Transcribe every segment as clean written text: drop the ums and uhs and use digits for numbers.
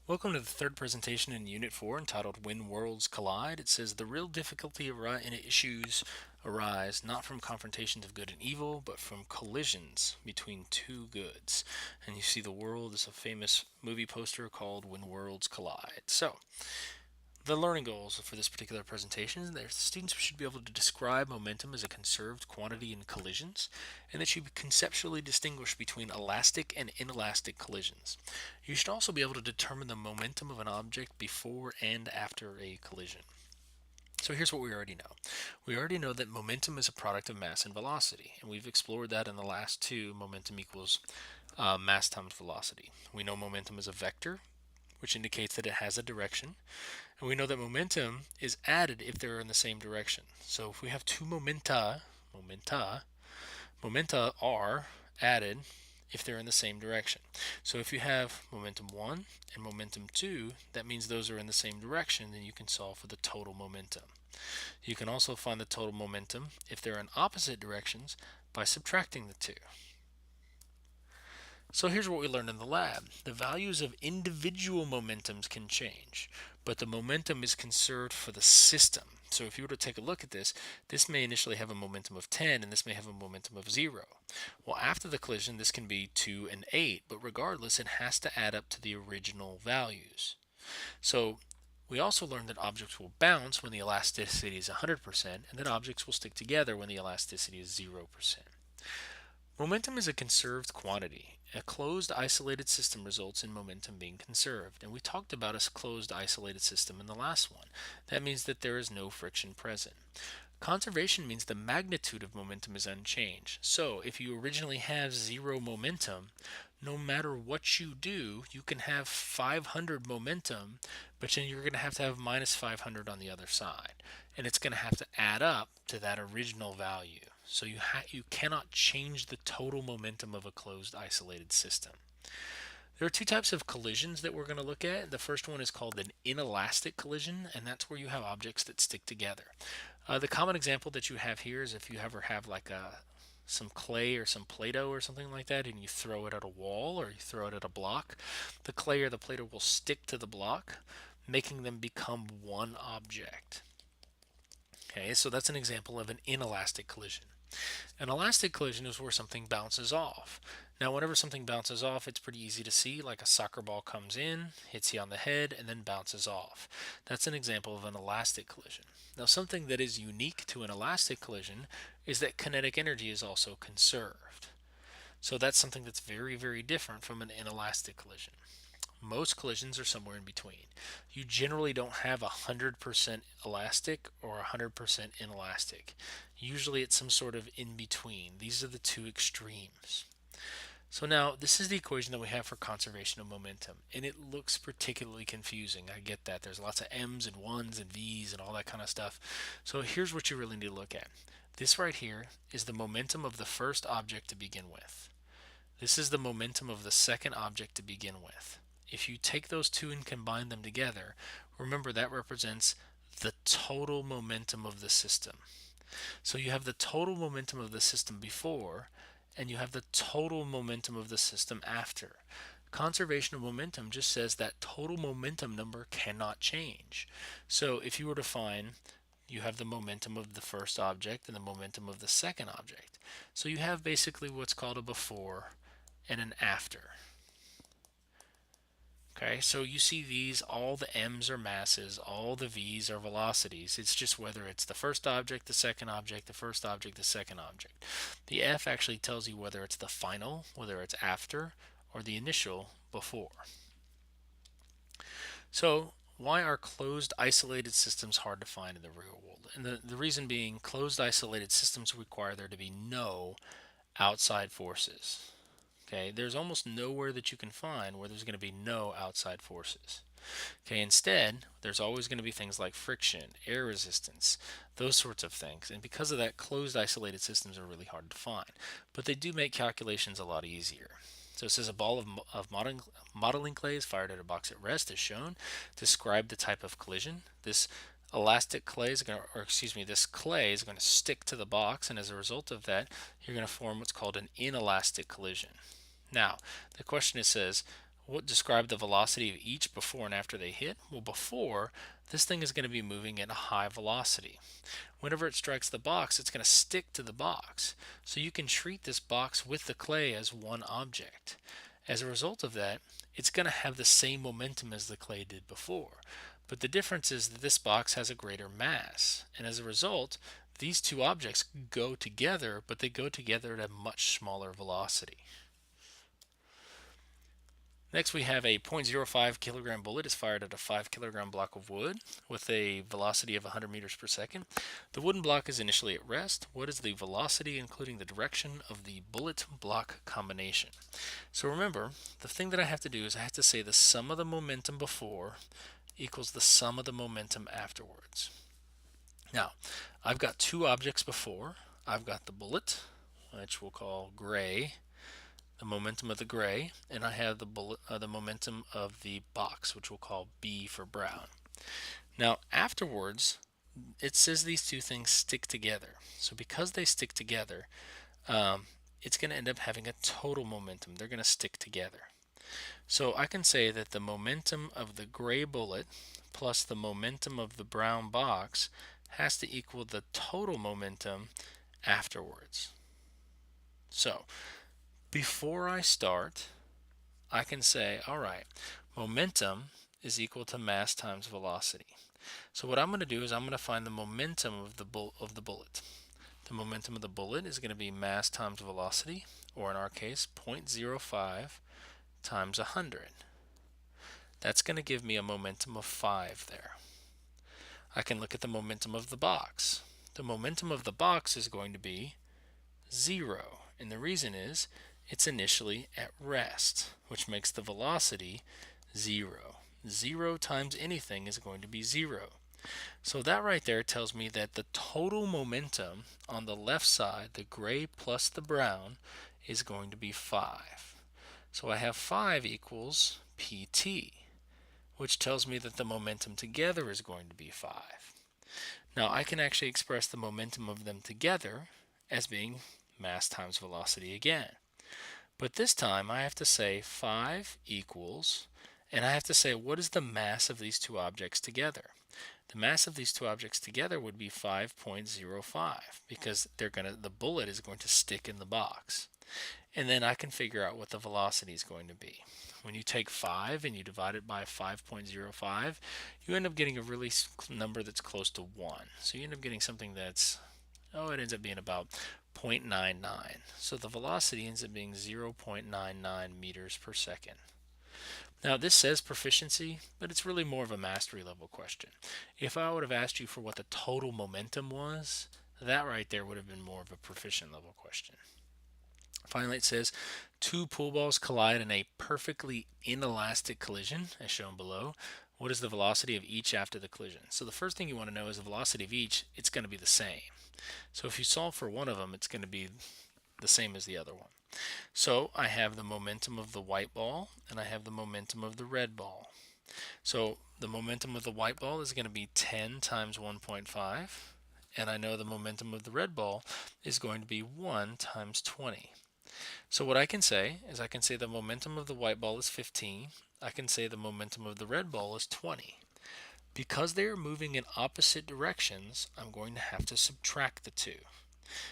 Welcome to the third presentation in Unit 4 entitled When Worlds Collide. It says the real difficulty in issues arise not from confrontations of good and evil, but from collisions between two goods. And you see the world is a famous movie poster called When Worlds Collide. So, the learning goals for this particular presentation is that the students should be able to describe momentum as a conserved quantity in collisions, and that you conceptually distinguish between elastic and inelastic collisions. You should also be able to determine the momentum of an object before and after a collision. So here's what we already know. We already know that momentum is a product of mass and velocity, and we've explored that in the last two. Momentum equals mass times velocity. We know momentum is a vector, which indicates that it has a direction. And we know that momentum is added if they're in the same direction. So if we have two momenta are added if they're in the same direction. So if you have momentum 1 and momentum 2, that means those are in the same direction, then you can solve for the total momentum. You can also find the total momentum if they're in opposite directions by subtracting the two. So here's what we learned in the lab. The values of individual momentums can change, but the momentum is conserved for the system. So if you were to take a look at this may initially have a momentum of 10 and this may have a momentum of 0. Well, after the collision, this can be 2 and 8, but regardless, it has to add up to the original values. So we also learned that objects will bounce when the elasticity is 100% and that objects will stick together when the elasticity is 0%. Momentum is a conserved quantity. A closed isolated system results in momentum being conserved, and we talked about a closed isolated system in the last one. That means that there is no friction present. Conservation means the magnitude of momentum is unchanged. So if you originally have 0 momentum, no matter what you do, you can have 500 momentum, but then you're going to have minus 500 on the other side. And it's going to have to add up to that original value. So you cannot change the total momentum of a closed isolated system. There are two types of collisions that we're going to look at. The first one is called an inelastic collision, and that's where you have objects that stick together. The common example that you have here is if you ever have like some clay or some Play-Doh or something like that, and you throw it at a wall or you throw it at a block, the clay or the Play-Doh will stick to the block, making them become one object. Okay, so that's an example of an inelastic collision. An elastic collision is where something bounces off. Now, whenever something bounces off, it's pretty easy to see, like a soccer ball comes in, hits you on the head, and then bounces off. That's an example of an elastic collision. Now, something that is unique to an elastic collision is that kinetic energy is also conserved. So that's something that's very, very different from an inelastic collision. Most collisions are somewhere in between. You generally don't have 100% elastic or 100% inelastic. Usually it's some sort of in between. These are the two extremes. So now this is the equation that we have for conservation of momentum, and it looks particularly confusing. I get that. There's lots of m's and 1's and v's and all that kind of stuff. So here's what you really need to look at. This right here is the momentum of the first object to begin with. This is the momentum of the second object to begin with. If you take those two and combine them together, remember that represents the total momentum of the system. So you have the total momentum of the system before, and you have the total momentum of the system after. Conservation of momentum just says that total momentum number cannot change. So if you were to find you have the momentum of the first object and the momentum of the second object. So you have basically what's called a before and an after. Okay, so you see these, all the m's are masses, all the v's are velocities. It's just whether it's the first object, the second object, the first object, the second object. The F actually tells you whether it's the final, whether it's after, or the initial before. So why are closed isolated systems hard to find in the real world? And the reason being, closed isolated systems require there to be no outside forces. Okay, there's almost nowhere that you can find where there's going to be no outside forces. Okay, instead, there's always going to be things like friction, air resistance, those sorts of things. And because of that, closed isolated systems are really hard to find. But they do make calculations a lot easier. So it says a ball of modeling clay is fired at a box at rest as shown. Describe the type of collision. This elastic clay is going to, or excuse me, this clay is going to stick to the box, and as a result of that, you're going to form what's called an inelastic collision. Now, the question says, what describe the velocity of each before and after they hit? Well, before, this thing is going to be moving at a high velocity. Whenever it strikes the box, it's going to stick to the box. So you can treat this box with the clay as one object. As a result of that, it's going to have the same momentum as the clay did before. But the difference is that this box has a greater mass. And as a result, these two objects go together, but they go together at a much smaller velocity. Next, we have a 0.05 kilogram bullet is fired at a 5 kilogram block of wood with a velocity of 100 meters per second. The wooden block is initially at rest. What is the velocity, including the direction of the bullet block combination? So remember, the thing that I have to do is I have to say the sum of the momentum before equals the sum of the momentum afterwards. Now, I've got two objects before. I've got the bullet, which we'll call gray, the momentum of the gray, and I have the momentum of the box, which we'll call B for brown. Now, afterwards, it says these two things stick together. So because they stick together, it's going to end up having a total momentum. They're going to stick together. So I can say that the momentum of the gray bullet plus the momentum of the brown box has to equal the total momentum afterwards. So before I start, I can say, all right, momentum is equal to mass times velocity. So what I'm going to do is I'm going to find the momentum of the bullet. The momentum of the bullet is going to be mass times velocity, or in our case, 0.05 times 100. That's going to give me a momentum of 5 there. I can look at the momentum of the box. The momentum of the box is going to be 0, and the reason is it's initially at rest, which makes the velocity 0. 0 times anything is going to be 0. So that right there tells me that the total momentum on the left side, the gray plus the brown, is going to be 5. So I have 5 equals PT, which tells me that the momentum together is going to be 5. Now I can actually express the momentum of them together as being mass times velocity again. But this time I have to say 5 equals, and I have to say what is the mass of these two objects together. The mass of these two objects together would be 5.05 because the bullet is going to stick in the box. And then I can figure out what the velocity is going to be. When you take 5 and you divide it by 5.05, you end up getting a really number that's close to 1. So you end up getting something that's, it ends up being about 0.99. So the velocity ends up being 0.99 meters per second. Now this says proficiency, but it's really more of a mastery level question. If I would have asked you for what the total momentum was, that right there would have been more of a proficient level question. Finally, it says two pool balls collide in a perfectly inelastic collision, as shown below. What is the velocity of each after the collision? So the first thing you want to know is the velocity of each. It's going to be the same. So if you solve for one of them, it's going to be the same as the other one. So I have the momentum of the white ball, and I have the momentum of the red ball. So the momentum of the white ball is going to be 10 times 1.5, and I know the momentum of the red ball is going to be 1 times 20. So what I can say is I can say the momentum of the white ball is 15. I can say the momentum of the red ball is 20. Because they are moving in opposite directions, I'm going to have to subtract the two.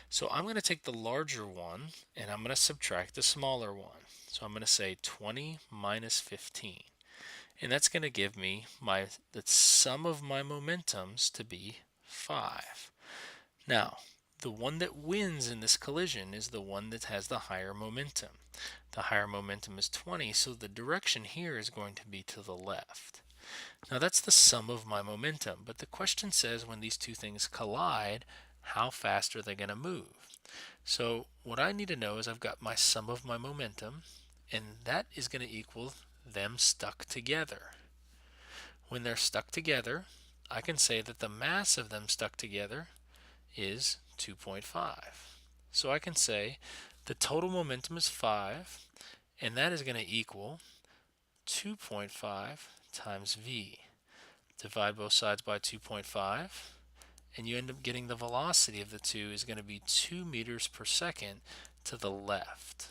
So I'm going to take the larger one and I'm going to subtract the smaller one. So I'm going to say 20 minus 15. And that's going to give me the sum of my momentums to be 5. Now, the one that wins in this collision is the one that has the higher momentum. The higher momentum is 20, so the direction here is going to be to the left. Now that's the sum of my momentum, but the question says when these two things collide, how fast are they going to move? So what I need to know is I've got my sum of my momentum, and that is going to equal them stuck together. When they're stuck together, I can say that the mass of them stuck together is 2.5. So I can say the total momentum is 5, and that is going to equal 2.5 times v. Divide both sides by 2.5, and you end up getting the velocity of the two is going to be 2 meters per second to the left.